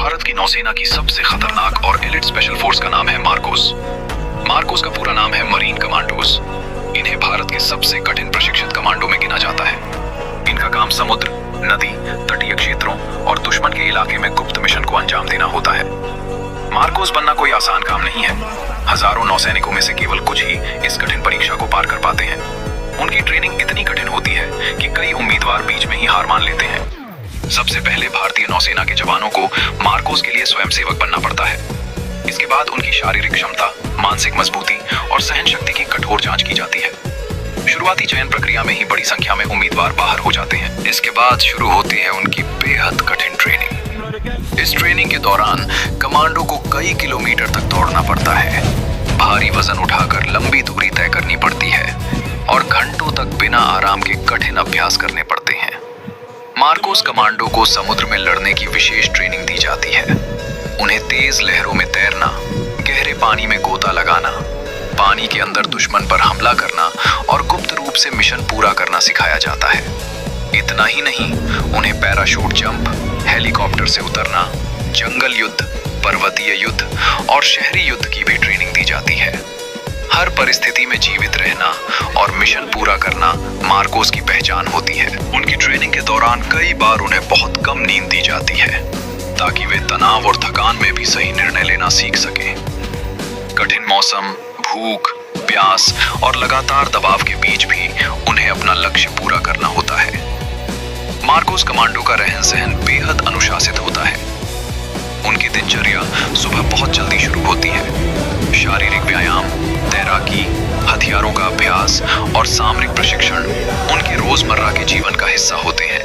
भारत की नौसेना की सबसे खतरनाक और एलिट स्पेशल फोर्स का नाम है मार्कोस। मार्कोस का पूरा नाम है मरीन कमांडोज। इन्हें भारत के सबसे कठिन प्रशिक्षित कमांडो में गिना जाता है। इनका काम समुद्र, नदी, तटीय क्षेत्रों और दुश्मन के इलाके में गुप्त मिशन को अंजाम देना होता है। मार्कोस बनना कोई आसान काम नहीं है। हजारों नौसैनिकों में से केवल कुछ ही इस कठिन परीक्षा को पार कर पाते हैं। उनकी ट्रेनिंग इतनी कठिन होती है कि कई उम्मीदवार बीच में ही हार मान लेते हैं। सबसे पहले भारतीय नौसेना के जवानों को मार्कोस के लिए स्वयंसेवक बनना पड़ता है। इसके बाद उनकी शारीरिक क्षमता, मानसिक मजबूती और सहन शक्ति की कठोर जांच की जाती है। शुरुआती चयन प्रक्रिया में ही बड़ी संख्या में उम्मीदवार बाहर हो जाते हैं। इसके बाद शुरू होती है उनकी बेहद कठिन ट्रेनिंग। इस ट्रेनिंग के दौरान कमांडो को कई किलोमीटर तक दौड़ना पड़ता है, भारी वजन उठाकर लंबी दूरी तय करनी पड़ती है और घंटों तक बिना आराम के कठिन अभ्यास करने पड़ते हैं। मार्कोस कमांडो को समुद्र में लड़ने की विशेष ट्रेनिंग दी जाती है। उन्हें तेज लहरों में तैरना, गहरे पानी में गोता लगाना, पानी के अंदर दुश्मन पर हमला करना और गुप्त रूप से मिशन पूरा करना सिखाया जाता है। इतना ही नहीं, उन्हें पैराशूट जंप, हेलीकॉप्टर से उतरना, जंगल युद्ध, पर्वतीय युद्ध और शहरी युद्ध की भी ट्रेनिंग दी जाती है। हर परिस्थिति में जीवित रहना और मिशन पूरा करना मार्कोस की पहचान होती है। उनकी ट्रेनिंग के दौरान कई बार उन्हें बहुत कम नींद दी जाती है ताकि वे तनाव और थकान में भी सही निर्णय लेना सीख सकें। कठिन मौसम, भूख, प्यास और लगातार दबाव के बीच भी उन्हें अपना लक्ष्य पूरा करना होता है। मार्कोस कमांडो का रहन सहन बेहद अनुशासित होता है। उनकी दिनचर्या सुबह बहुत जल्दी शुरू होती है। शारीरिक व्यायाम, तैराकी, हथियारों का अभ्यास और सामरिक प्रशिक्षण उनके रोजमर्रा के जीवन का हिस्सा होते हैं।